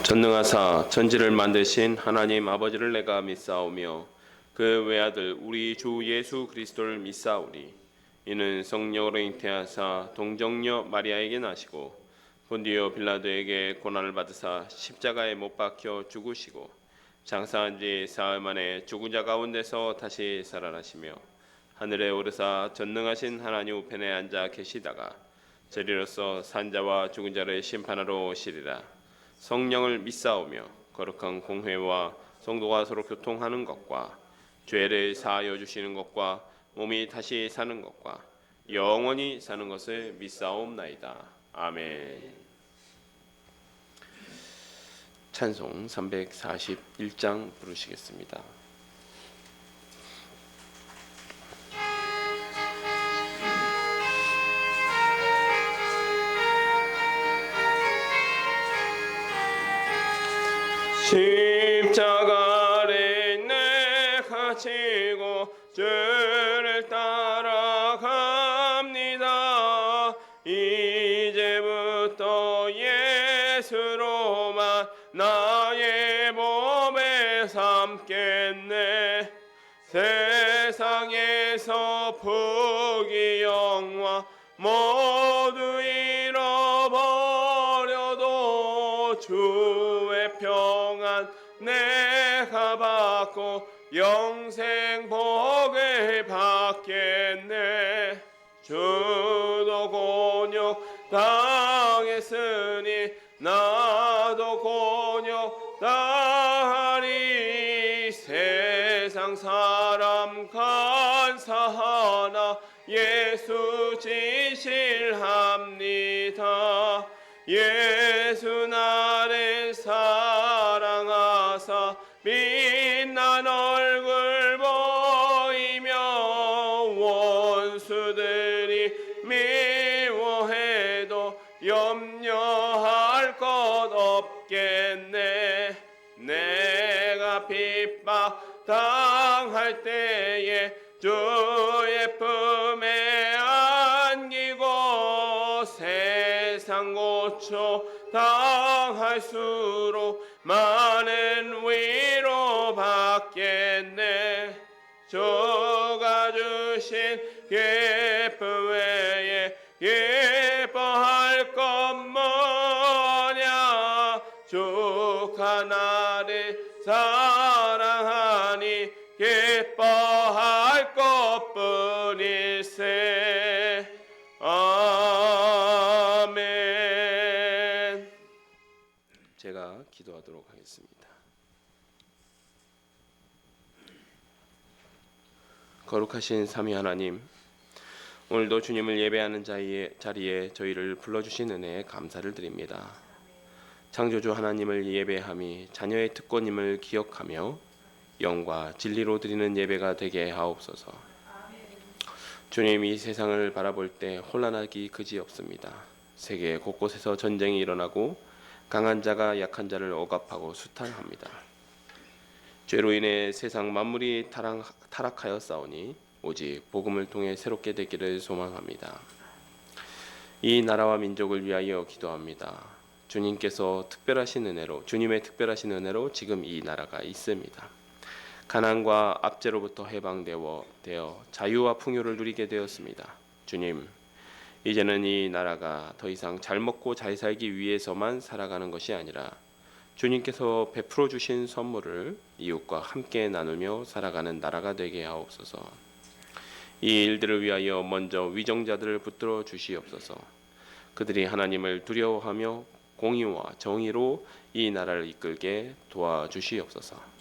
전능하사 천지를 만드신 하나님 아버지를 내가 믿사오며 그 외아들 우리 주 예수 그리스도를 믿사오니 이는 성령으로 잉태하사 동정녀 마리아에게 나시고 본디오 빌라도에게 고난을 받으사 십자가에 못 박혀 죽으시고 장사한 지 사흘 만에 죽은 자 가운데서 다시 살아나시며 하늘에 오르사 전능하신 하나님 우편에 앉아 계시다가 저리로서 산자와 죽은 자를 심판하러 오시리라. 성령을 믿사오며 거룩한 공회와 성도가 서로 교통하는 것과 죄를 사하여 주시는 것과 몸이 다시 사는 것과 영원히 사는 것을 믿사옵나이다. 아멘. 찬송 341장 부르시겠습니다. 십자가를 내가 지고 주를 따라갑니다. 이제부터 예수로만 나의 몸에 삼겠네. 세상에서 부귀 영화 모두 잃어버려도 주의 평안 내가 받고 영생 복을 받겠네. 주도 곤욕 당했으니 나도 곤욕 당하리. 세상 사람 간사하나 예수 진실합니다. 예수 나를 사랑하사 빛난 얼굴 보이며 원수들이 미워해도 염려할 것 없겠네. 내가 핍박 당할 때에 주의 품에 안기고 세상 고초 당할수록 많은 위로 받겠네. 주가 주신 기쁨 외에 기뻐할 것 뭐냐. 주가 나를 사랑하니 기뻐할 것뿐일세. 아멘. 제가 기도하도록 하겠습니다. 거룩하신 삼위 하나님, 오늘도 주님을 예배하는 자리에 저희를 불러주신 은혜에 감사를 드립니다. 창조주 하나님을 예배함이 자녀의 특권임을 기억하며 영과 진리로 드리는 예배가 되게 하옵소서. 주님, 이 세상을 바라볼 때 혼란하기 그지없습니다. 세계 곳곳에서 전쟁이 일어나고 강한 자가 약한 자를 억압하고 수탈합니다. 죄로 인해 세상 만물이 타락하여 싸우니 오직 복음을 통해 새롭게 되기를 소망합니다. 이 나라와 민족을 위하여 기도합니다. 주님의 특별하신 은혜로 지금 이 나라가 있습니다. 가난과 압제로부터 해방되어 자유와 풍요를 누리게 되었습니다. 주님, 이제는 이 나라가 더 이상 잘 먹고 잘 살기 위해서만 살아가는 것이 아니라 주님께서 베풀어 주신 선물을 이웃과 함께 나누며 살아가는 나라가 되게 하옵소서. 이 일들을 위하여 먼저 위정자들을 붙들어 주시옵소서. 그들이 하나님을 두려워하며 공의와 정의로 이 나라를 이끌게 도와주시옵소서.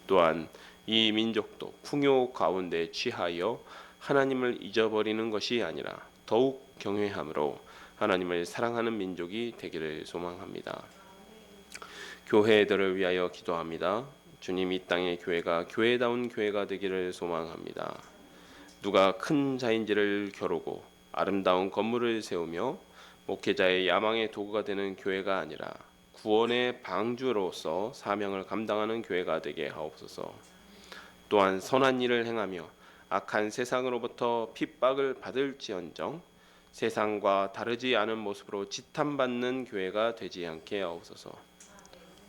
또한 이 민족도 풍요 가운데 취하여 하나님을 잊어버리는 것이 아니라 더욱 경외함으로 하나님을 사랑하는 민족이 되기를 소망합니다. 교회들을 위하여 기도합니다. 주님, 이 땅의 교회가 교회다운 교회가 되기를 소망합니다. 누가 큰 자인지를 겨루고 아름다운 건물을 세우며 목회자의 야망의 도구가 되는 교회가 아니라 구원의 방주로서 사명을 감당하는 교회가 되게 하옵소서. 또한 선한 일을 행하며 악한 세상으로부터 핍박을 받을지언정 세상과 다르지 않은 모습으로 지탄받는 교회가 되지 않게 하옵소서.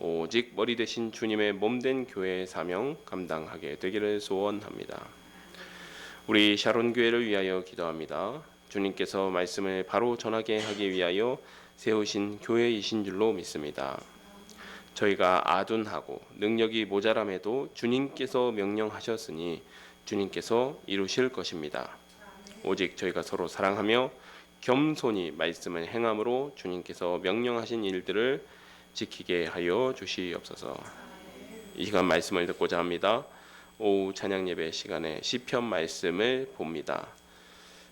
오직 머리 대신 주님의 몸된 교회의 사명 감당하게 되기를 소원합니다. 우리 샤론 교회를 위하여 기도합니다. 주님께서 말씀을 바로 전하게 하기 위하여 세우신 교회이신 줄로 믿습니다. 저희가 아둔하고 능력이 모자람에도 주님께서 명령하셨으니 주님께서 이루실 것입니다. 오직 저희가 서로 사랑하며 겸손히 말씀을 행함으로 주님께서 명령하신 일들을 지키게 하여 주시옵소서. 이 시간 말씀을 듣고자 합니다. 오후 찬양 예배 시간에 시편 말씀을 봅니다.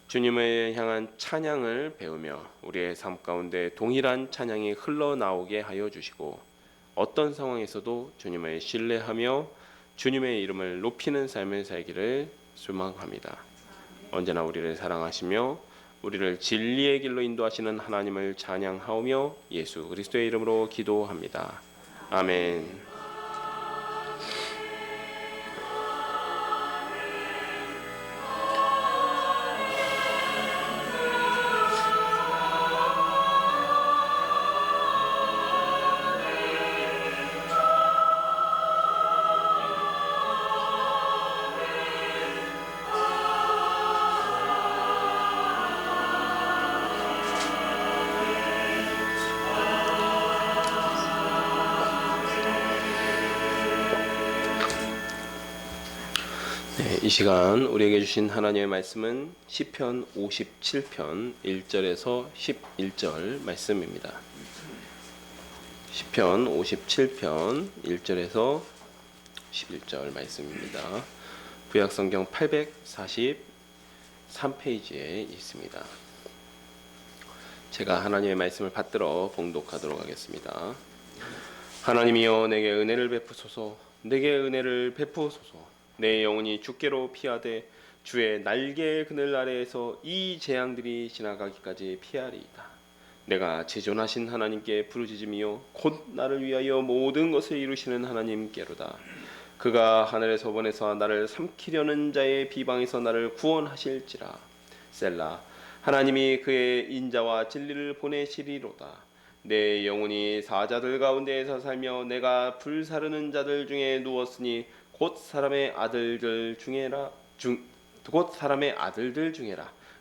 주님을 향한 찬양을 배우며 우리의 삶 가운데 동일한 찬양이 흘러나오게 하여 주시고 어떤 상황에서도 주님을 신뢰하며 주님의 이름을 높이는 삶을 살기를 소망합니다. 언제나 우리를 사랑하시며 우리를 진리의 길로 인도하시는 하나님을 찬양하오며 예수 그리스도의 이름으로 기도합니다. 아멘. 이 시간 우리에게 주신 하나님의 말씀은 시편 57편 1절에서 11절 말씀입니다. 시편 57편 1절에서 11절 말씀입니다. 구약성경 843페이지에 있습니다. 제가 하나님의 말씀을 받들어 봉독하도록 하겠습니다. 하나님이여 내게 은혜를 베푸소서. 내게 은혜를 베푸소서. 내 영혼이 주께로 피하되 주의 날개의 그늘 아래에서 이 재앙들이 지나가기까지 피하리이다. 내가 지존하신 하나님께 부르짖으며 곧 나를 위하여 모든 것을 이루시는 하나님께로다. 그가 하늘에서 번에서 나를 삼키려는 자의 비방에서 나를 구원하실지라. 셀라. 하나님이 그의 인자와 진리를 보내시리로다. 내 영혼이 사자들 가운데에서 살며 내가 불사르는 자들 중에 누웠으니 곧 사람의 아들들 중에라.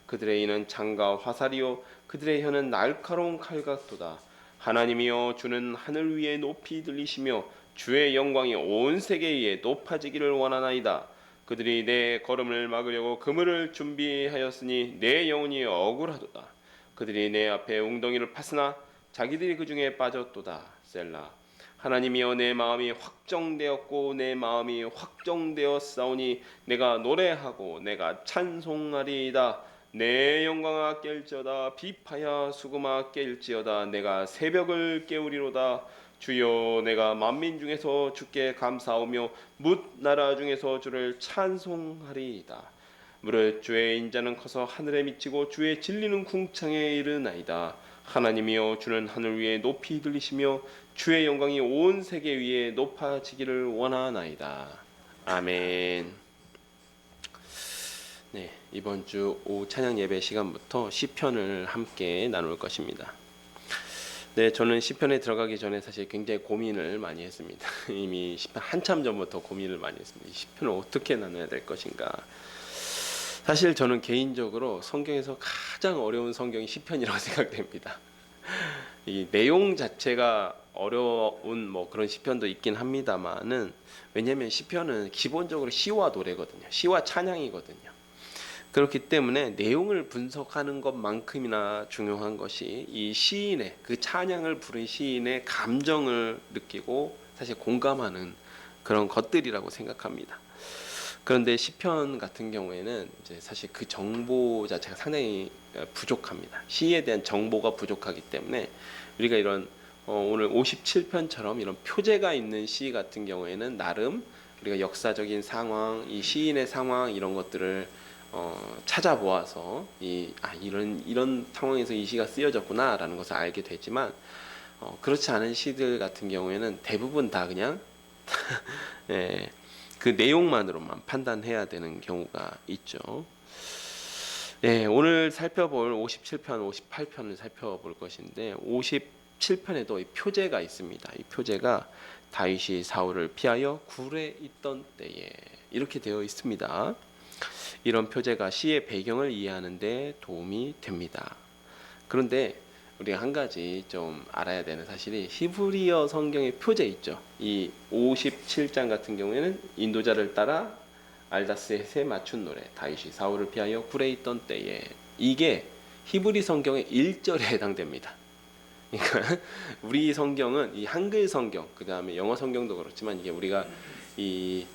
그들의 이는 창과 화살이요 그들의 혀는 날카로운 칼같도다. 하나님이여 주는 하늘 위에 높이 들리시며 주의 영광이 온 세계 위에 높아지기를 원하나이다. 그들이 내 걸음을 막으려고 그물을 준비하였으니 내 영혼이 억울하도다. 그들이 내 앞에 웅덩이를 파스나 자기들이 그 중에 빠졌도다. 셀라. 하나님이여 내 마음이 확정되었고 내 마음이 확정되었사오니 내가 노래하고 내가 찬송하리이다. 내 영광아 깰지어다. 비파야 수금아 깰지어다. 내가 새벽을 깨우리로다. 주여 내가 만민 중에서 주께 감사하며 뭇 나라 중에서 주를 찬송하리이다. 무릇 주의 인자는 커서 하늘에 미치고 주의 진리는 궁창에 이르나이다. 하나님이여 주는 하늘 위에 높이 들리시며 주의 영광이 온 세계 위에 높아지기를 원하나이다. 아멘. 네, 이번 주 오후 찬양 예배 시간부터 시편을 함께 나눌 것입니다. 네, 저는 시편에 들어가기 전에 사실 굉장히 고민을 많이 했습니다. 이미 시편 한참 전부터 고민을 많이 했습니다. 이 시편을 어떻게 나눠야 될 것인가. 사실 저는 개인적으로 성경에서 가장 어려운 성경이 시편이라고 생각됩니다. 이 내용 자체가 어려운 그런 시편도 있긴 합니다만은 왜냐하면 시편은 기본적으로 시와 노래거든요. 시와 찬양이거든요. 그렇기 때문에 내용을 분석하는 것만큼이나 중요한 것이 이 시인의 그 찬양을 부른 시인의 감정을 느끼고 사실 공감하는 그런 것들이라고 생각합니다. 그런데 시편 같은 경우에는 이제 사실 그 정보 자체가 상당히 부족합니다. 시에 대한 정보가 부족하기 때문에 우리가 이런 오늘 57편처럼 이런 표제가 있는 시 같은 경우에는 나름 우리가 역사적인 상황, 이 시인의 상황 이런 것들을 찾아보아서 이런 상황에서 이 시가 쓰여졌구나라는 것을 알게 되지만 그렇지 않은 시들 같은 경우에는 대부분 다 그냥 예, 그 내용만으로만 판단해야 되는 경우가 있죠. 네, 오늘 살펴볼 57편, 58편을 살펴볼 것인데 57편에도 이 표제가 있습니다. 이 표제가 다윗이 사울을 피하여 굴에 있던 때에 이렇게 되어 있습니다. 이런 표제가 시의 배경을 이해하는 데 도움이 됩니다. 그런데 우리가 한 가지 좀 알아야 되는 사실이 히브리어 성경의 표제 있죠. 이 57장 같은 경우에는 인도자를 따라 알다스에 맞춘 노래, 다윗이 사울을 피하여 굴에 있던 때에, 이게 히브리 성경의 1절에 해당됩니다. 그러니까 우리 성경은 이 한글 성경, 그 다음에 영어 성경도 그렇지만 이게 우리가 이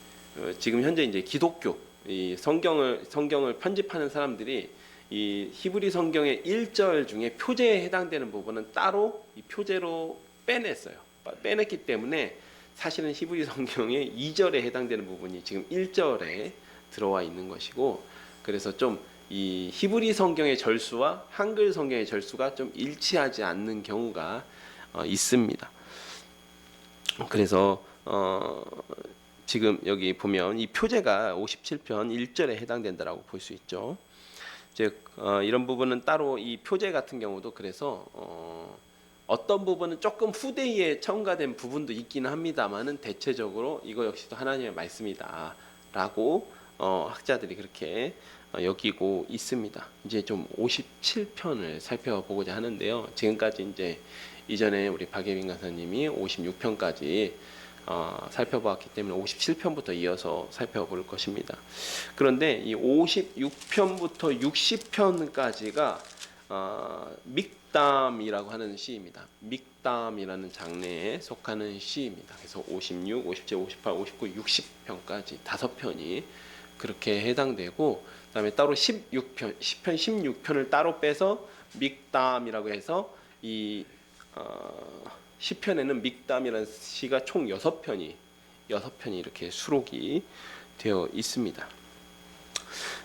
지금 현재 이제 기독교 이 성경을 편집하는 사람들이 이 히브리 성경의 1절 중에 표제에 해당되는 부분은 따로 이 표제로 빼냈어요. 빼냈기 때문에 사실은 히브리 성경의 2절에 해당되는 부분이 지금 1절에 들어와 있는 것이고, 그래서 좀 이 히브리 성경의 절수와 한글 성경의 절수가 좀 일치하지 않는 경우가 있습니다. 그래서 지금 여기 보면 이 표제가 57편 1절에 해당된다라고 볼 수 있죠. 즉 이런 부분은 따로 이 표제 같은 경우도 그래서 어떤 부분은 조금 후대에 첨가된 부분도 있기는 합니다만은 대체적으로 이거 역시도 하나님의 말씀이다라고 학자들이 그렇게 여기고 있습니다. 이제 좀 57편을 살펴보고자 하는데요. 지금까지 이제 이전에 우리 박예빈 강사님이 56편까지 살펴보았기 때문에 57편부터 이어서 살펴볼 것입니다. 그런데 이 56편부터 60편까지가 믹담이라고 하는 시입니다. 믹담이라는 장르에 속하는 시입니다. 그래서 56, 57, 58, 59, 60편까지 5편이 그렇게 해당되고, 그다음에 따로 10편 16편을 따로 빼서 믹담이라고 해서 이 10편에는 믹담이라는 시가 총 6편이 이렇게 수록이 되어 있습니다.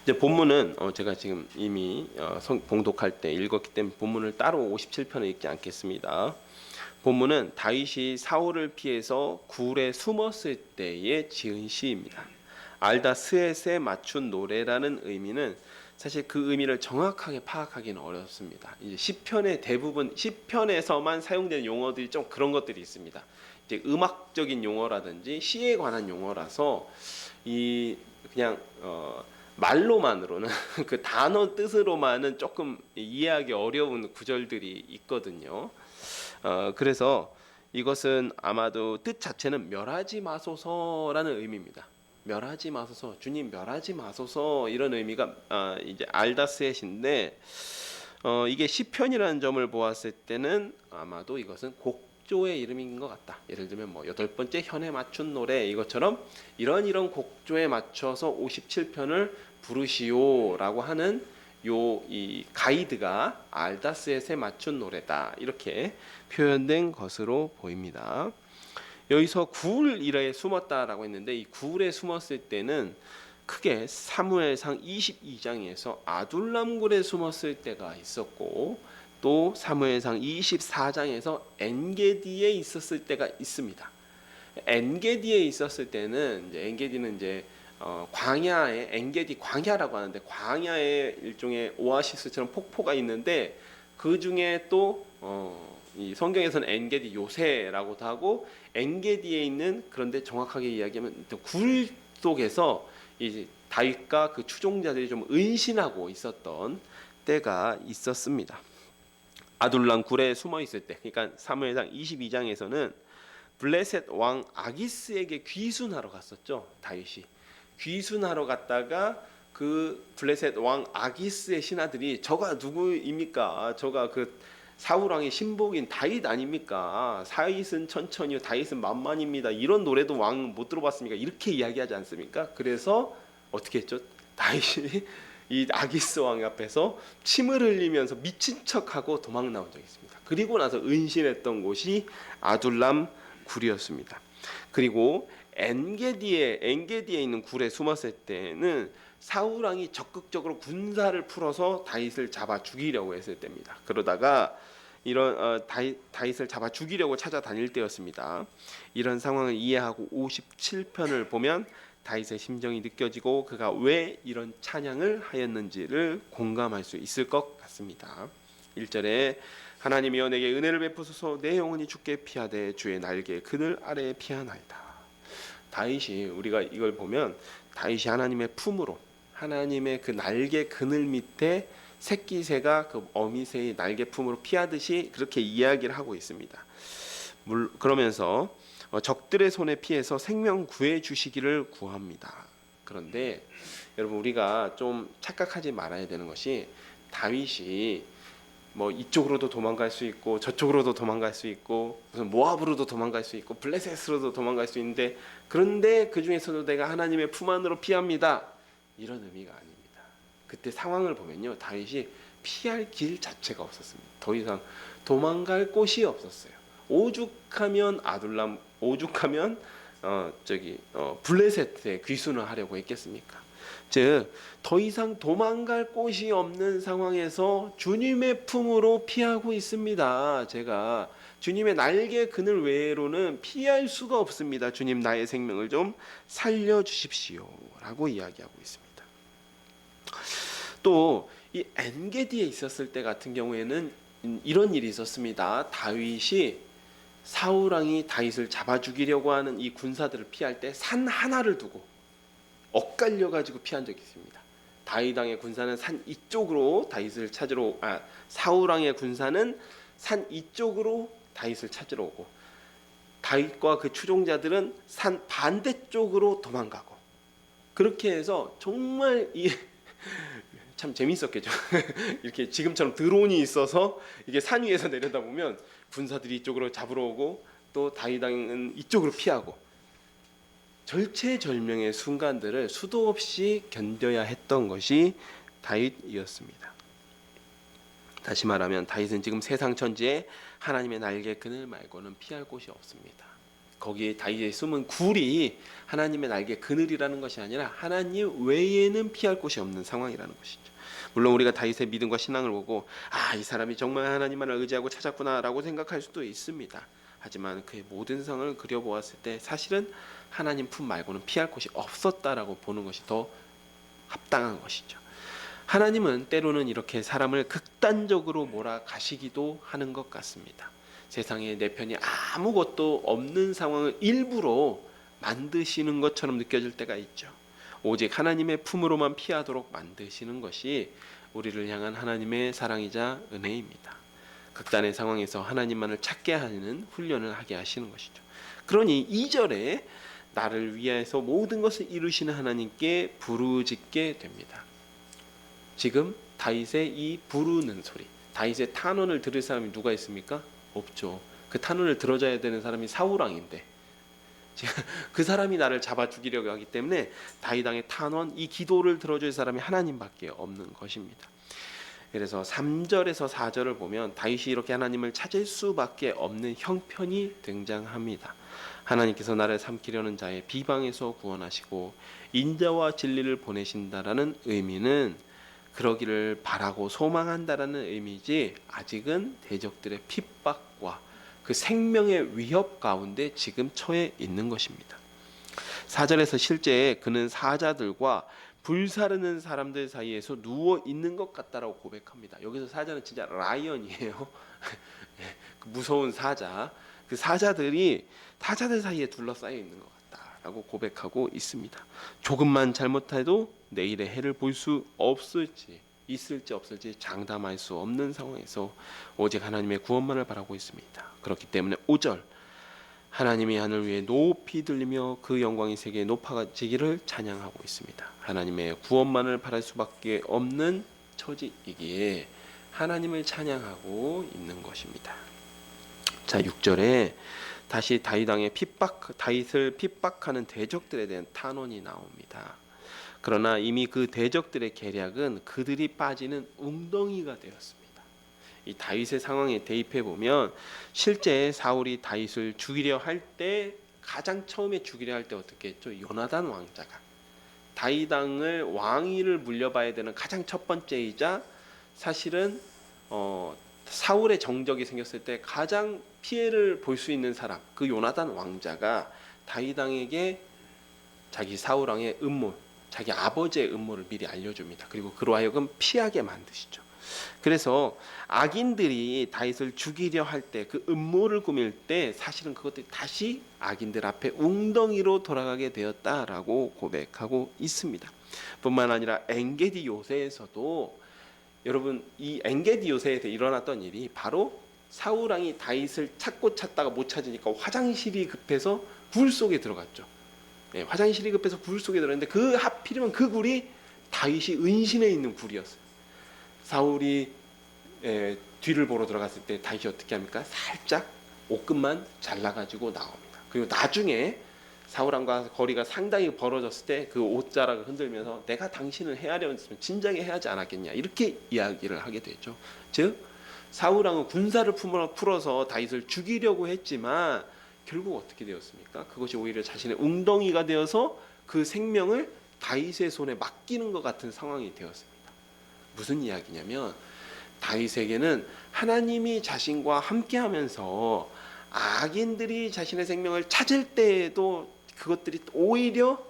이제 본문은 제가 지금 이미 봉독할 때 읽었기 때문에 본문을 따로 57편을 읽지 않겠습니다. 본문은 다윗이 사울을 피해서 굴에 숨었을 때에 지은 시입니다. 알다 스엣에 맞춘 노래라는 의미는 사실 그 의미를 정확하게 파악하기는 어렵습니다. 이제 시편의 대부분 시편에서만 사용되는 용어들이 좀 그런 것들이 있습니다. 이제 음악적인 용어라든지 시에 관한 용어라서 이 그냥 말로만으로는 그 단어 뜻으로만은 조금 이해하기 어려운 구절들이 있거든요. 그래서 이것은 아마도 뜻 자체는 멸하지 마소서라는 의미입니다. 멸하지 마소서, 주님 멸하지 마소서, 이런 의미가 이제 알다스엣인데 이게 시편이라는 점을 보았을 때는 아마도 이것은 곡조의 이름인 것 같다. 예를 들면 뭐 8번째 현에 맞춘 노래, 이것처럼 이런 곡조에 맞춰서 57편을 부르시오라고 하는 이 가이드가 알다스엣에 맞춘 노래다, 이렇게 표현된 것으로 보입니다. 여기서 굴이라에 숨었다라고 했는데, 이 굴에 숨었을 때는 크게 사무엘상 22장에서 아둘람 굴에 숨었을 때가 있었고, 또 사무엘상 24장에서 엔게디에 있었을 때가 있습니다. 엔게디에 있었을 때는 이제 엔게디는 이제 광야에 엔게디 광야라고 하는데, 광야에 일종의 오아시스처럼 폭포가 있는데 그 중에 또 이 성경에서는 엔게디 요새라고도 하고, 엔게디에 있는, 그런데 정확하게 이야기하면 굴 속에서 이 다윗과 그 추종자들이 좀 은신하고 있었던 때가 있었습니다. 아둘람 굴에 숨어 있을 때, 그러니까 사무엘상 22장에서는 블레셋 왕 아기스에게 귀순하러 갔었죠. 다윗이 귀순하러 갔다가 그 블레셋 왕 아기스의 신하들이 저가 누구입니까? 저가 그 사울 왕의 신복인 다윗 아닙니까? 다윗은 천천히요, 다윗은 만만입니다. 이런 노래도 왕 못 들어봤습니까? 이렇게 이야기하지 않습니까? 그래서 어떻게 했죠? 다윗이 이 아기스 왕 앞에서 침을 흘리면서 미친 척하고 도망 나온 적이 있습니다. 그리고 나서 은신했던 곳이 아둘람 굴이었습니다. 그리고 엔게디에 있는 굴에 숨었을 때는 사울 왕이 적극적으로 군사를 풀어서 다윗을 잡아 죽이려고 했을 때입니다. 그러다가 이런 다윗을 잡아 죽이려고 찾아다닐 때였습니다. 이런 상황을 이해하고 57편을 보면 다윗의 심정이 느껴지고 그가 왜 이런 찬양을 하였는지를 공감할 수 있을 것 같습니다. 1절에 하나님이여 내게 은혜를 베푸소서. 내 영혼이 주께 피하되 주의 날개 그늘 아래에 피하나이다. 다윗이, 우리가 이걸 보면 다윗이 하나님의 품으로, 하나님의 그 날개 그늘 밑에 새끼 새가 그 어미 새의 날개 품으로 피하듯이 그렇게 이야기를 하고 있습니다. 그러면서 적들의 손에 피해서 생명 구해 주시기를 구합니다. 그런데 여러분, 우리가 좀 착각하지 말아야 되는 것이, 다윗이 뭐 이쪽으로도 도망갈 수 있고 저쪽으로도 도망갈 수 있고 무슨 모압으로도 도망갈 수 있고 블레셋으로도 도망갈 수 있는데, 그런데 그 중에서도 내가 하나님의 품 안으로 피합니다, 이런 의미가 아닙니다. 그때 상황을 보면요, 다윗이 피할 길 자체가 없었습니다. 더 이상 도망갈 곳이 없었어요. 오죽하면 아둘람, 오죽하면 블레셋에 귀순을 하려고 했겠습니까? 즉, 더 이상 도망갈 곳이 없는 상황에서 주님의 품으로 피하고 있습니다. 제가 주님의 날개 그늘 외로는 피할 수가 없습니다. 주님, 나의 생명을 좀 살려주십시오 라고 이야기하고 있습니다. 또 이 엔게디에 있었을 때 같은 경우에는 이런 일이 있었습니다. 다윗이, 사울 왕이 다윗을 잡아 죽이려고 하는 이 군사들을 피할 때 산 하나를 두고 엇갈려 가지고 피한 적이 있습니다. 다윗 왕의 군사는 산 이쪽으로 다윗을 찾으러, 사울 왕의 군사는 산 이쪽으로 다윗을 찾으러 오고, 다윗과 그 추종자들은 산 반대쪽으로 도망가고, 그렇게 해서 정말 참 재밌었겠죠. 이렇게 지금처럼 드론이 있어서 이게 산 위에서 내려다보면 군사들이 이쪽으로 잡으러 오고 또 다윗 왕은 이쪽으로 피하고, 절체절명의 순간들을 수도 없이 견뎌야 했던 것이 다윗이었습니다. 다시 말하면 다윗은 지금 세상 천지에 하나님의 날개 그늘 말고는 피할 곳이 없습니다. 거기에 다윗의 숨은 굴이 하나님의 날개 그늘이라는 것이 아니라 하나님 외에는 피할 곳이 없는 상황이라는 것이죠. 물론 우리가 다윗의 믿음과 신앙을 보고 이 사람이 정말 하나님만을 의지하고 찾았구나라고 생각할 수도 있습니다. 하지만 그의 모든 상황을 그려보았을 때 사실은 하나님 품 말고는 피할 곳이 없었다라고 보는 것이 더 합당한 것이죠. 하나님은 때로는 이렇게 사람을 극단적으로 몰아가시기도 하는 것 같습니다. 세상에 내 편이 아무것도 없는 상황을 일부러 만드시는 것처럼 느껴질 때가 있죠. 오직 하나님의 품으로만 피하도록 만드시는 것이 우리를 향한 하나님의 사랑이자 은혜입니다. 극단의 상황에서 하나님만을 찾게 하는 훈련을 하게 하시는 것이죠. 그러니 2절에 나를 위하여서 모든 것을 이루시는 하나님께 부르짖게 됩니다. 지금 다윗의 이 부르는 소리, 다윗의 탄원을 들을 사람이 누가 있습니까? 없죠. 그 탄원을 들어줘야 되는 사람이 사울 왕인데 그 사람이 나를 잡아 죽이려고 하기 때문에 다윗 왕의 탄원, 이 기도를 들어줄 사람이 하나님밖에 없는 것입니다. 그래서 3절에서 4절을 보면 다윗이 이렇게 하나님을 찾을 수밖에 없는 형편이 등장합니다. 하나님께서 나를 삼키려는 자의 비방에서 구원하시고 인자와 진리를 보내신다라는 의미는 그러기를 바라고 소망한다라는 의미지, 아직은 대적들의 핍박과 그 생명의 위협 가운데 지금 처해 있는 것입니다. 4절에서 실제 그는 사자들과 불사르는 사람들 사이에서 누워 있는 것 같다라고 고백합니다. 여기서 사자는 진짜 라이언이에요. 그 무서운 사자, 그 사자들이 사자들 사이에 둘러싸여 있는 것 같다라고 고백하고 있습니다. 조금만 잘못해도 내일의 해를 볼 수 없을지, 있을지 없을지 장담할 수 없는 상황에서 오직 하나님의 구원만을 바라고 있습니다. 그렇기 때문에 5절, 하나님이 하늘 위에 높이 들리며 그 영광이 세계에 높아지기를 찬양하고 있습니다. 하나님의 구원만을 바랄 수밖에 없는 처지이기에 하나님을 찬양하고 있는 것입니다. 자, 6절에 다시 다윗 왕의 다윗을 핍박하는 대적들에 대한 탄원이 나옵니다. 그러나 이미 그 대적들의 계략은 그들이 빠지는 웅덩이가 되었습니다. 이 다윗의 상황에 대입해 보면 실제 사울이 다윗을 죽이려 할 때, 가장 처음에 죽이려 할 때 어떻게 했죠? 요나단 왕자가 다윗 왕을 왕위를 물려봐야 되는 가장 첫 번째이자 사실은 사울의 정적이 생겼을 때 가장 피해를 볼 수 있는 사람, 그 요나단 왕자가 다윗 왕에게 자기 사울 왕의 음모, 자기 아버지의 음모를 미리 알려줍니다. 그리고 그로 하여금 피하게 만드시죠. 그래서 악인들이 다윗을 죽이려 할 때 그 음모를 꾸밀 때 사실은 그것들이 다시 악인들 앞에 웅덩이로 돌아가게 되었다라고 고백하고 있습니다. 뿐만 아니라 엔게디 요새에서도 여러분 이 엔게디 요새에서 일어났던 일이 바로 사울 왕이 다윗을 찾고 찾다가 못 찾으니까 화장실이 급해서 굴 속에 들어갔죠. 네, 화장실이 급해서 굴 속에 들어갔는데 그 하필이면 그 굴이 다윗이 은신해 있는 굴이었어요. 사울이 뒤를 보러 들어갔을 때 다윗이 어떻게 합니까? 살짝 옷끝만 잘라가지고 나옵니다. 그리고 나중에 사울왕과 거리가 상당히 벌어졌을 때 그 옷자락을 흔들면서 내가 당신을 헤아려 했으면 진작에 해하지 않았겠냐 이렇게 이야기를 하게 되죠. 즉 사울왕은 군사를 풀어서 다윗을 죽이려고 했지만 결국 어떻게 되었습니까? 그것이 오히려 자신의 웅덩이가 되어서 그 생명을 다윗의 손에 맡기는 것 같은 상황이 되었습니다. 무슨 이야기냐면 다윗에게는 하나님이 자신과 함께하면서 악인들이 자신의 생명을 찾을 때에도 그것들이 오히려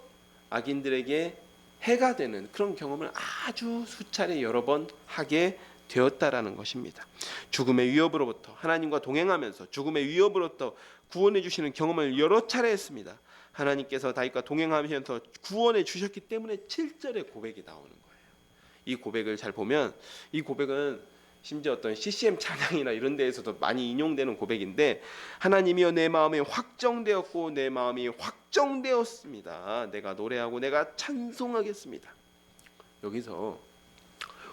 악인들에게 해가 되는 그런 경험을 아주 수차례 여러 번 하게 되었다라는 것입니다. 죽음의 위협으로부터 하나님과 동행하면서 죽음의 위협으로부터 구원해 주시는 경험을 여러 차례 했습니다. 하나님께서 다윗과 동행하면서 구원해 주셨기 때문에 7절의 고백이 나오는 거예요. 이 고백을 잘 보면 이 고백은 심지어 어떤 CCM 찬양이나 이런 데에서도 많이 인용되는 고백인데 하나님이여 내 마음이 확정되었고 내 마음이 확정되었습니다. 내가 노래하고 내가 찬송하겠습니다. 여기서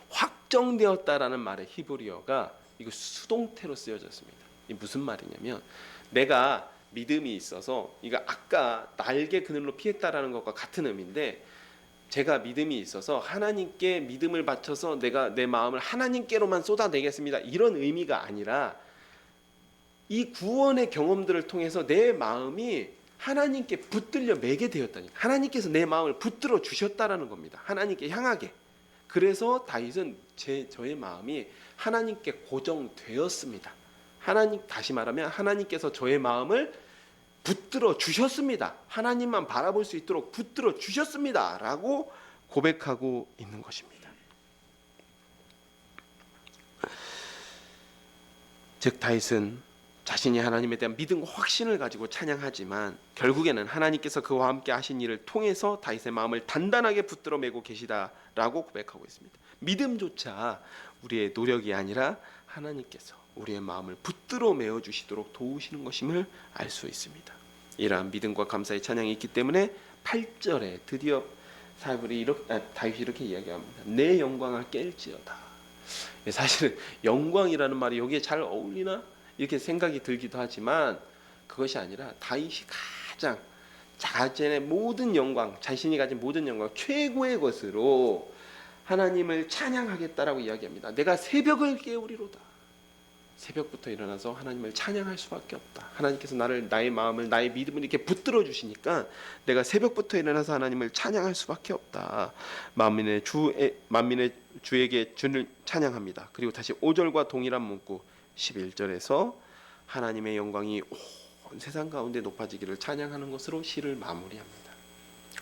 확정되었다라는 말의 히브리어가 이거 수동태로 쓰여졌습니다. 이 무슨 말이냐면 내가 믿음이 있어서 이거 아까 날개 그늘로 피했다라는 것과 같은 의미인데 제가 믿음이 있어서 하나님께 믿음을 바쳐서 내가 내 마음을 하나님께로만 쏟아내겠습니다. 이런 의미가 아니라 이 구원의 경험들을 통해서 내 마음이 하나님께 붙들려 매게 되었다니 하나님께서 내 마음을 붙들어 주셨다라는 겁니다. 하나님께 향하게. 그래서 다윗은 저의 마음이 하나님께 고정되었습니다. 하나님 다시 말하면 하나님께서 저의 마음을 붙들어 주셨습니다. 하나님만 바라볼 수 있도록 붙들어 주셨습니다. 라고 고백하고 있는 것입니다. 즉 다윗은 자신이 하나님에 대한 믿음과 확신을 가지고 찬양하지만 결국에는 하나님께서 그와 함께 하신 일을 통해서 다윗의 마음을 단단하게 붙들어 매고 계시다라고 고백하고 있습니다. 믿음조차 우리의 노력이 아니라 하나님께서 우리의 마음을 붙들어 메어 주시도록 도우시는 것임을 알 수 있습니다. 이러한 믿음과 감사의 찬양이 있기 때문에 8절에 드디어 다윗이 이렇게 이야기합니다. 내 영광을 깰지어다. 사실은 영광이라는 말이 여기에 잘 어울리나? 이렇게 생각이 들기도 하지만 그것이 아니라 다윗이 가장 자신의 모든 영광, 자신이 가진 모든 영광 최고의 것으로 하나님을 찬양하겠다라고 이야기합니다. 내가 새벽을 깨우리로다. 새벽부터 일어나서 하나님을 찬양할 수밖에 없다. 하나님께서 나의 마음을 나의 믿음을 이렇게 붙들어 주시니까 내가 새벽부터 일어나서 하나님을 찬양할 수밖에 없다. 만민의 주에게 주를 찬양합니다. 그리고 다시 5절과 동일한 문구 11절에서 하나님의 영광이 온 세상 가운데 높아지기를 찬양하는 것으로 시를 마무리합니다.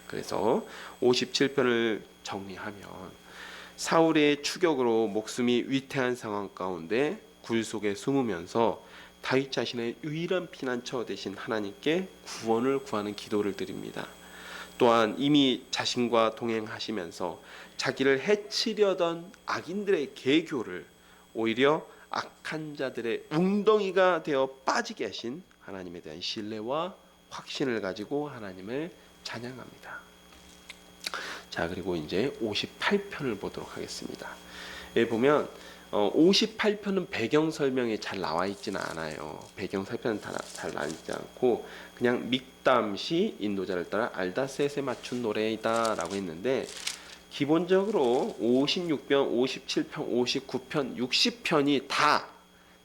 그래서 57편을 정리하면 사울의 추격으로 목숨이 위태한 상황 가운데 굴 속에 숨으면서 다윗 자신의 유일한 피난처 되신 하나님께 구원을 구하는 기도를 드립니다. 또한 이미 자신과 동행하시면서 자기를 해치려던 악인들의 계교를 오히려 악한 자들의 웅덩이가 되어 빠지게 하신 하나님에 대한 신뢰와 확신을 가지고 하나님을 찬양합니다. 자, 그리고 이제 58편을 보도록 하겠습니다. 여기 보면 58편은 배경 설명이 잘 나와 있지는 않아요. 배경 설명은 잘 나와 있지 않고 그냥 믹담시 인도자를 따라 알다셋에 맞춘 노래이다 라고 했는데 기본적으로 56편, 57편, 59편, 60편이 다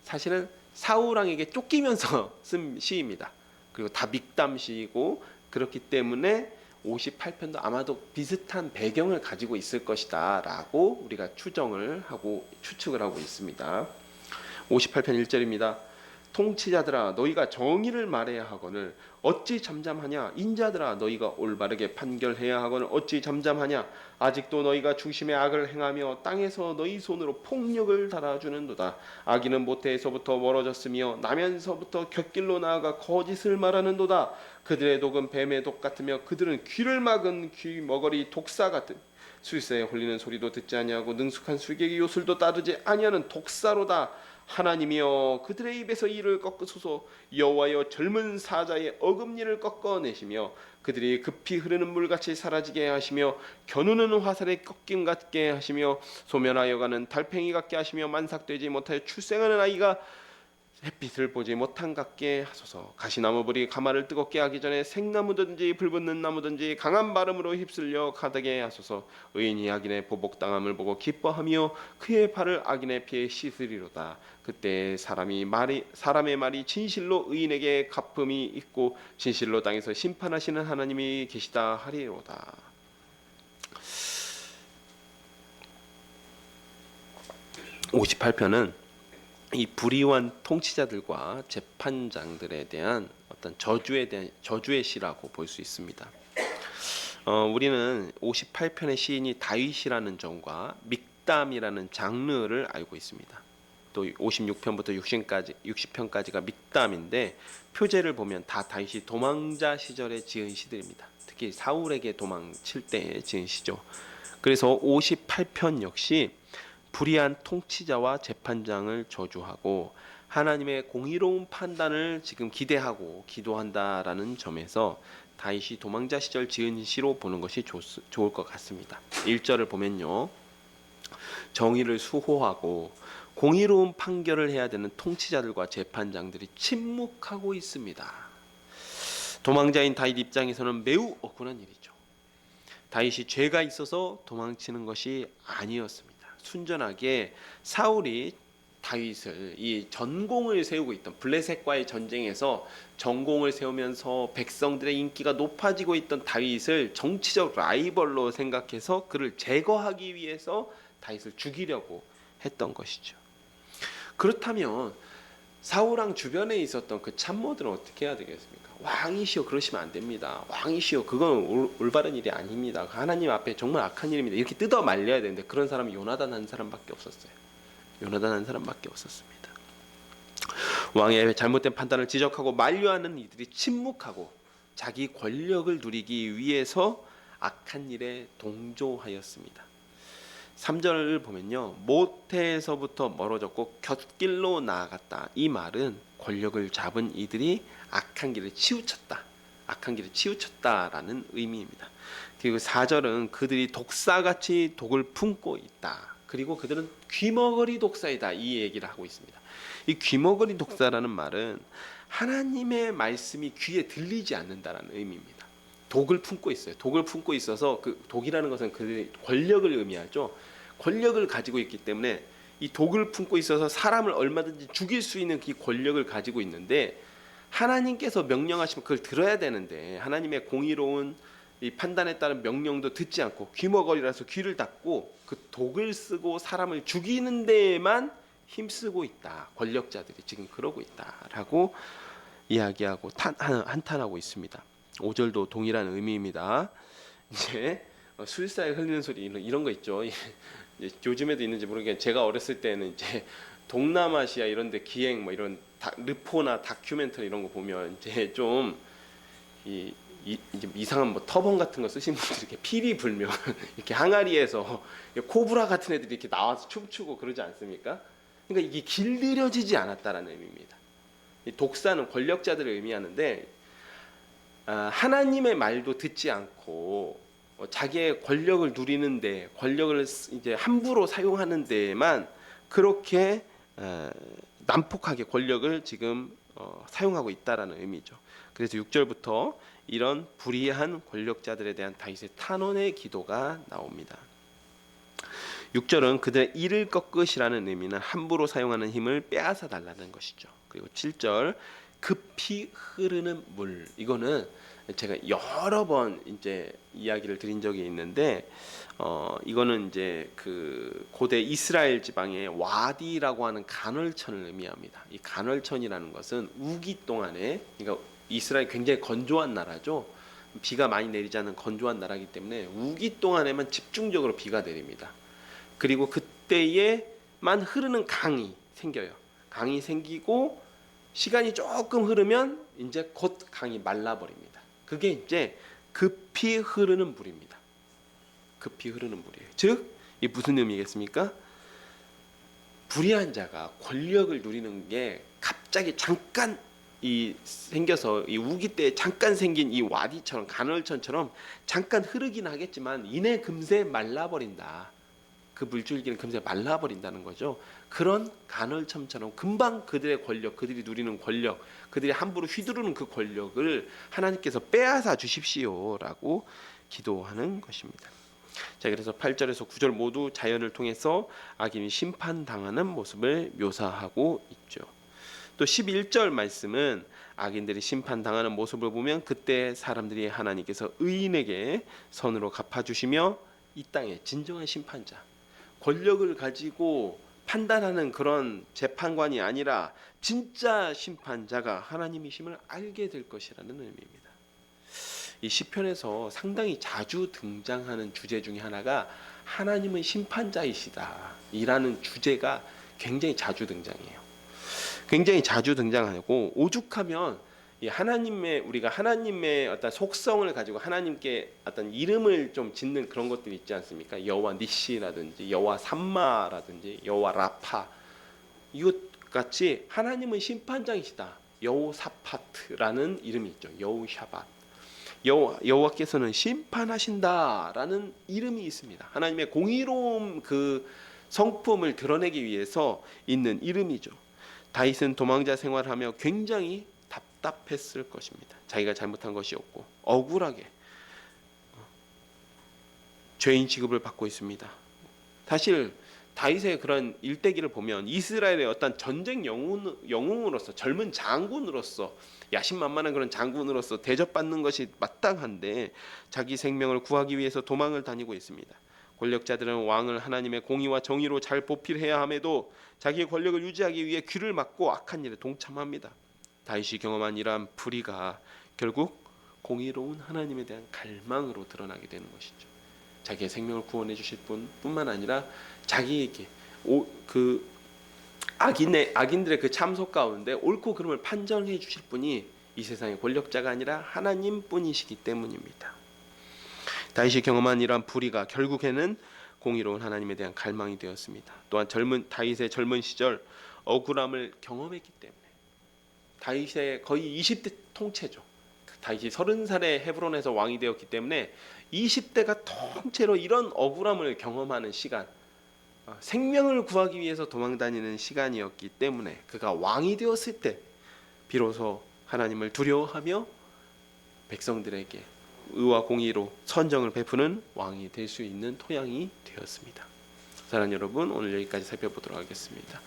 사실은 사울왕에게 쫓기면서 쓴 시입니다. 그리고 다 믹담시이고 그렇기 때문에 58편도 아마도 비슷한 배경을 가지고 있을 것이다 라고 우리가 추측을 하고 있습니다. 58편 1절입니다. 통치자들아 너희가 정의를 말해야 하거늘 어찌 잠잠하냐. 인자들아 너희가 올바르게 판결해야 하거늘 어찌 잠잠하냐. 아직도 너희가 중심의 악을 행하며 땅에서 너희 손으로 폭력을 달아주는도다. 악인은 모태에서부터 멀어졌으며 나면서부터 곁길로 나아가 거짓을 말하는도다. 그들의 독은 뱀의 독 같으며 그들은 귀를 막은 귀머거리 독사 같은 술사에 홀리는 소리도 듣지 아니하고 능숙한 술객의 요술도 따르지 아니하는 독사로다. 하나님이여 그들의 입에서 이를 꺾으소서. 여호와여 젊은 사자의 어금니를 꺾어내시며 그들이 급히 흐르는 물같이 사라지게 하시며 겨누는 화살의 꺾임 같게 하시며 소멸하여 가는 달팽이 같게 하시며 만삭되지 못하여 출생하는 아이가 햇빛을 보지 못한 같게 하소서. 가시나무불이 가마를 뜨겁게 하기 전에 생나무든지 불붙는 나무든지 강한 바람으로 휩쓸려 가득게 하소서. 의인이 악인의 보복당함을 보고 기뻐하며 그의 발을 악인의 피에 씻으리로다. 그때 사람의 말이 진실로 의인에게 갚음이 있고 진실로 땅에서 심판하시는 하나님이 계시다 하리로다. 58편은 이 불의한 통치자들과 재판장들에 대한 어떤 저주의 시라고 볼 수 있습니다. 우리는 58편의 시인이 다윗이라는 점과 믹담이라는 장르를 알고 있습니다. 또 56편부터 60편까지가 믹담인데 표제를 보면 다 다윗이 도망자 시절에 지은 시들입니다. 특히 사울에게 도망칠 때 지은 시죠. 그래서 58편 역시 불의한 통치자와 재판장을 저주하고 하나님의 공의로운 판단을 지금 기대하고 기도한다라는 점에서 다윗이 도망자 시절 지은 시로 보는 것이 좋을 것 같습니다. 1절을 보면요. 정의를 수호하고 공의로운 판결을 해야 되는 통치자들과 재판장들이 침묵하고 있습니다. 도망자인 다윗 입장에서는 매우 억울한 일이죠. 다윗이 죄가 있어서 도망치는 것이 아니었습니다. 순전하게 사울이 다윗을 이 전공을 세우고 있던 블레셋과의 전쟁에서 전공을 세우면서 백성들의 인기가 높아지고 있던 다윗을 정치적 라이벌로 생각해서 그를 제거하기 위해서 다윗을 죽이려고 했던 것이죠. 그렇다면 사울왕 주변에 있었던 그 참모들은 어떻게 해야 되겠습니까? 왕이시여 그러시면 안 됩니다. 왕이시여 그건 올바른 일이 아닙니다. 하나님 앞에 정말 악한 일입니다. 이렇게 뜯어 말려야 되는데 그런 사람이 요나단 한 사람밖에 없었어요. 요나단 한 사람밖에 없었습니다. 왕의 잘못된 판단을 지적하고 만류하는 이들이 침묵하고 자기 권력을 누리기 위해서 악한 일에 동조하였습니다. 3절을 보면요. 모태에서부터 멀어졌고 곁길로 나아갔다. 이 말은 권력을 잡은 이들이 악한 길을 치우쳤다. 악한 길을 치우쳤다라는 의미입니다. 그리고 4절은 그들이 독사같이 독을 품고 있다. 그리고 그들은 귀머거리 독사이다. 이 얘기를 하고 있습니다. 이 귀머거리 독사라는 말은 하나님의 말씀이 귀에 들리지 않는다라는 의미입니다. 독을 품고 있어요. 독을 품고 있어서 그 독이라는 것은 그들의 권력을 의미하죠. 권력을 가지고 있기 때문에 이 독을 품고 있어서 사람을 얼마든지 죽일 수 있는 그 권력을 가지고 있는데 하나님께서 명령하시면 그걸 들어야 되는데 하나님의 공의로운 이 판단에 따른 명령도 듣지 않고 귀머거리라서 귀를 닫고 그 독을 쓰고 사람을 죽이는 데에만 힘쓰고 있다. 권력자들이 지금 그러고 있다라고 이야기하고 한탄하고 있습니다. 5절도 동일한 의미입니다. 이제 술사에 흘리는 소리 이런 거 있죠. 요즘에도 있는지 모르겠는데 제가 어렸을 때는 이제 동남아시아 이런데 기행 뭐 이런 르포나 다큐멘터리 이런 거 보면 이제 좀 이제 이상한 뭐 터번 같은 거 쓰신 분들 이렇게 피리 불면 이렇게 항아리에서 코브라 같은 애들이 이렇게 나와서 춤추고 그러지 않습니까? 그러니까 이게 길들여지지 않았다라는 의미입니다. 이 독사는 권력자들을 의미하는데 하나님의 말도 듣지 않고 자기의 권력을 누리는데 권력을 이제 함부로 사용하는 데에만 그렇게 난폭하게 권력을 지금 사용하고 있다라는 의미죠. 그래서 6절부터 이런 불의한 권력자들에 대한 다윗의 탄원의 기도가 나옵니다. 6절은 그들의 이를 꺾으시라는 의미는 함부로 사용하는 힘을 빼앗아 달라는 것이죠. 그리고 7절 급히 흐르는 물. 이거는 제가 여러 번 이제 이야기를 드린 적이 있는데 이거는 이제 그 고대 이스라엘 지방의 와디라고 하는 간헐천을 의미합니다. 이 간헐천이라는 것은 우기 동안에, 그러니까 이스라엘 굉장히 건조한 나라죠. 비가 많이 내리지 않는 건조한 나라이기 때문에 우기 동안에만 집중적으로 비가 내립니다. 그리고 그때에만 흐르는 강이 생겨요. 강이 생기고 시간이 조금 흐르면 이제 곧 강이 말라버립니다. 그게 이제 급히 흐르는 물입니다. 급히 흐르는 물이에요. 즉, 이 무슨 의미겠습니까? 불의한 자가 권력을 누리는 게 갑자기 잠깐 생겨서 이 우기 때 잠깐 생긴 이 와디처럼, 간헐천처럼 잠깐 흐르긴 하겠지만 이내 금세 말라버린다. 그 물줄기는 금세 말라버린다는 거죠. 그런 간헐천처럼 금방 그들의 권력, 그들이 누리는 권력, 그들이 함부로 휘두르는 그 권력을 하나님께서 빼앗아 주십시오라고 기도하는 것입니다. 자, 그래서 8절에서 9절 모두 자연을 통해서 악인이 심판당하는 모습을 묘사하고 있죠. 또 11절 말씀은 악인들이 심판당하는 모습을 보면 그때 사람들이 하나님께서 의인에게 선으로 갚아주시며 이 땅의 진정한 심판자, 권력을 가지고 판단하는 그런 재판관이 아니라 진짜 심판자가 하나님이심을 알게 될 것이라는 의미입니다. 이 시편에서 상당히 자주 등장하는 주제 중에 하나가 하나님은 심판자이시다 이라는 주제가 굉장히 자주 등장해요. 굉장히 자주 등장하고, 오죽하면 우리가 하나님의 어떤 속성을 가지고 하나님께 어떤 이름을 좀 짓는 그런 것들이 있지 않습니까? 여호와 니시라든지 여호와 삼마라든지 여호와 라파, 이것 같이 하나님은 심판장이시다. 여호사파트라는 이름이 있죠. 여호샤밧, 여호와께서는 심판하신다라는 이름이 있습니다. 하나님의 공의로움 그 성품을 드러내기 위해서 있는 이름이죠. 다윗은 도망자 생활하며 굉장히 답답했을 것입니다. 자기가 잘못한 것이 없고 억울하게 죄인 취급을 받고 있습니다. 사실 다윗의 그런 일대기를 보면 이스라엘의 어떤 전쟁 영웅으로서, 젊은 장군으로서, 야심만만한 그런 장군으로서 대접받는 것이 마땅한데 자기 생명을 구하기 위해서 도망을 다니고 있습니다. 권력자들은 왕을 하나님의 공의와 정의로 잘 보필해야 함에도 자기의 권력을 유지하기 위해 귀를 막고 악한 일에 동참합니다. 다윗이 경험한 이러한 불의가 결국 공의로운 하나님에 대한 갈망으로 드러나게 되는 것이죠. 자기의 생명을 구원해 주실 뿐만 아니라 자기에게 그 악인들의 그 참소 가운데 옳고 그름을 판정해 주실 분이 이 세상의 권력자가 아니라 하나님뿐이시기 때문입니다. 다윗이 경험한 이러한 불의가 결국에는 공의로운 하나님에 대한 갈망이 되었습니다. 또한 다윗의 젊은 시절 억울함을 경험했기 때문에, 다윗의 거의 20대 통째죠. 다윗이 30살에 헤브론에서 왕이 되었기 때문에 20대가 통째로 이런 억울함을 경험하는 시간, 생명을 구하기 위해서 도망다니는 시간이었기 때문에 그가 왕이 되었을 때 비로소 하나님을 두려워하며 백성들에게 의와 공의로 선정을 베푸는 왕이 될 수 있는 토양이 되었습니다. 사랑하는 여러분, 오늘 여기까지 살펴보도록 하겠습니다.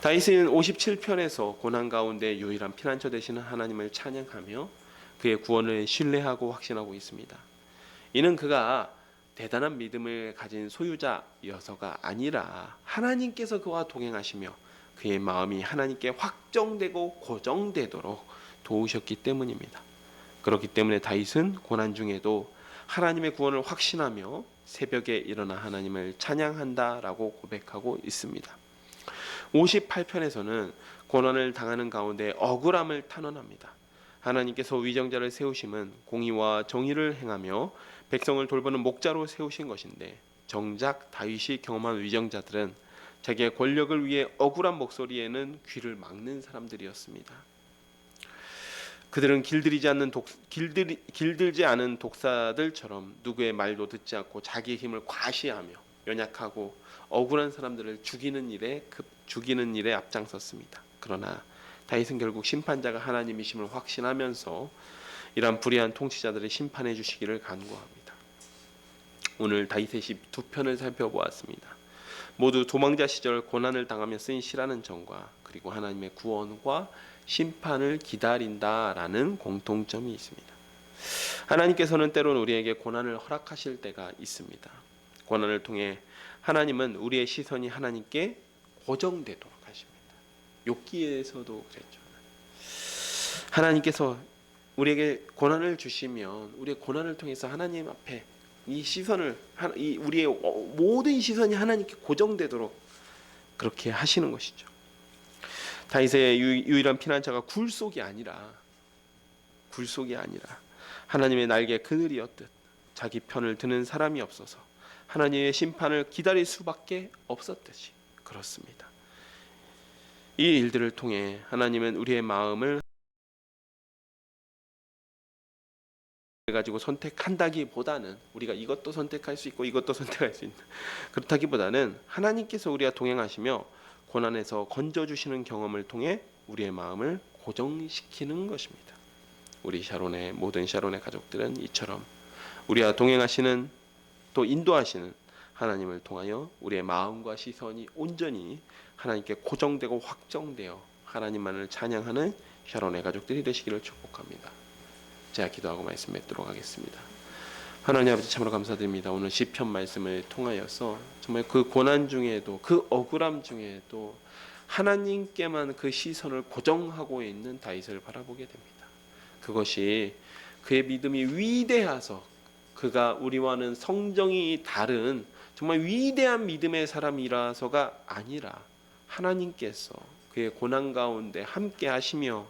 다윗은 57편에서 고난 가운데 유일한 피난처 되시는 하나님을 찬양하며 그의 구원을 신뢰하고 확신하고 있습니다. 이는 그가 대단한 믿음을 가진 소유자여서가 아니라 하나님께서 그와 동행하시며 그의 마음이 하나님께 확정되고 고정되도록 도우셨기 때문입니다. 그렇기 때문에 다윗은 고난 중에도 하나님의 구원을 확신하며 새벽에 일어나 하나님을 찬양한다라고 고백하고 있습니다. 58편에서는 고난을 당하는 가운데 억울함을 탄원합니다. 하나님께서 위정자를 세우심은 공의와 정의를 행하며 백성을 돌보는 목자로 세우신 것인데, 정작 다윗이 경험한 위정자들은 자기의 권력을 위해 억울한 목소리에는 귀를 막는 사람들이었습니다. 그들은 길들이지 않은 독사들처럼 누구의 말도 듣지 않고 자기의 힘을 과시하며 연약하고 억울한 사람들을 죽이는 일에 앞장섰습니다. 그러나 다윗은 결국 심판자가 하나님이심을 확신하면서 이러한 불의한 통치자들을 심판해 주시기를 간구합니다. 오늘 다윗의 시 두 편을 살펴보았습니다. 모두 도망자 시절 고난을 당하며 쓴 시라는 점과 그리고 하나님의 구원과 심판을 기다린다라는 공통점이 있습니다. 하나님께서는 때로는 우리에게 고난을 허락하실 때가 있습니다. 고난을 통해 하나님은 우리의 시선이 하나님께 고정되도록 하십니다. 욥기에서도 그랬죠. 하나님께서 우리에게 고난을 주시면 우리의 고난을 통해서 하나님 앞에 이 시선을, 우리의 모든 시선이 하나님께 고정되도록 그렇게 하시는 것이죠. 다윗의 유일한 피난처가 굴속이 아니라 하나님의 날개 그늘이었듯 자기 편을 드는 사람이 없어서 하나님의 심판을 기다릴 수밖에 없었듯이 그렇습니다. 이 일들을 통해 하나님은 우리의 마음을 가지고 선택한다기보다는, 우리가 이것도 선택할 수 있고 이것도 선택할 수 있는, 그렇다기보다는 하나님께서 우리와 동행하시며 고난에서 건져주시는 경험을 통해 우리의 마음을 고정시키는 것입니다. 우리 샤론의 모든 샤론의 가족들은 이처럼 우리와 동행하시는, 또 인도하시는 하나님을 통하여 우리의 마음과 시선이 온전히 하나님께 고정되고 확정되어 하나님만을 찬양하는 샤론의 가족들이 되시기를 축복합니다. 제가 기도하고 말씀 맺도록 하겠습니다. 하나님 아버지, 참으로 감사드립니다. 오늘 시편 말씀을 통하여서 정말 그 고난 중에도, 그 억울함 중에도 하나님께만 그 시선을 고정하고 있는 다윗을 바라보게 됩니다. 그것이 그의 믿음이 위대해서, 그가 우리와는 성정이 다른 정말 위대한 믿음의 사람이라서가 아니라 하나님께서 그의 고난 가운데 함께 하시며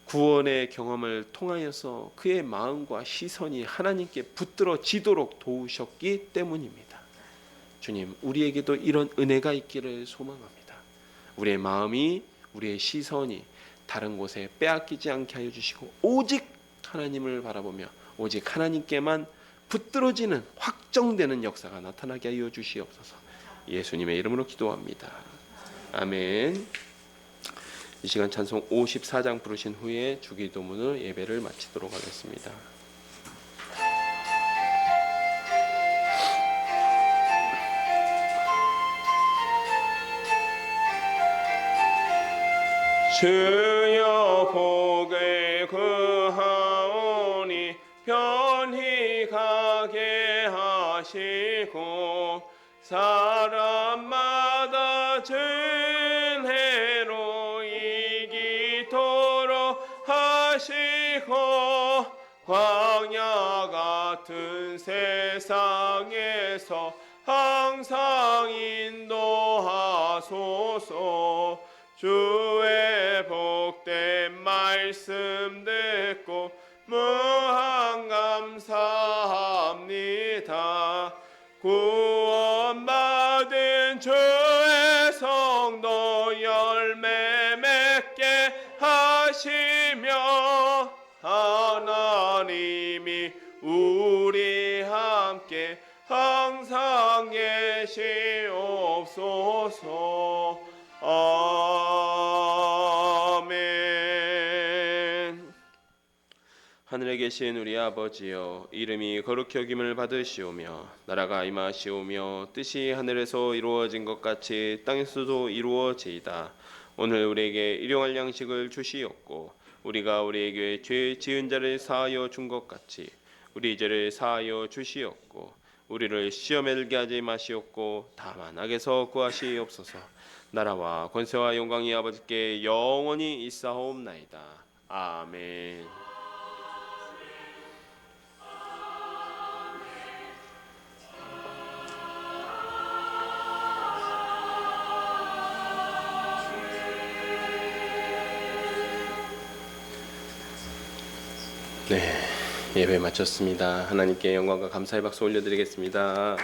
구원의 경험을 통하여서 그의 마음과 시선이 하나님께 붙들어지도록 도우셨기 때문입니다. 주님, 우리에게도 이런 은혜가 있기를 소망합니다. 우리의 마음이, 우리의 시선이 다른 곳에 빼앗기지 않게 하여 주시고 오직 하나님을 바라보며 오직 하나님께만 붙들어지는, 확정되는 역사가 나타나게 하여 주시옵소서. 예수님의 이름으로 기도합니다. 아멘. 이 시간 찬송 54장 부르신 후에 주기도문으로 예배를 마치도록 하겠습니다. 주여 복을 구하오니 편히 가게 하시고 사람마다 진해로 이기도록 하시고 광야 같은 세상에서 항상 인도하소서. 주의 복된 말씀 듣고 무한 감사합니다. 구원받은 주의 성도 열매 맺게 하시며 하나님이 우리 함께 항상 계시옵소서. 아멘. 하늘에 계신 우리 아버지여, 이름이 거룩히 여김을 받으시오며 나라가 임하시오며 뜻이 하늘에서 이루어진 것 같이 땅에서도 이루어지이다. 오늘 우리에게 일용할 양식을 주시옵고 우리가 우리에게 죄 지은 자를 사하여 준 것 같이 우리 죄를 사하여 주시옵고 우리를 시험에 들게 하지 마시옵고 다만 악에서 구하시옵소서. 나라와 권세와 영광이 아버지께 영원히 있사옵나이다. 아멘. 네, 예배 마쳤습니다. 하나님께 영광과 감사의 박수 올려드리겠습니다.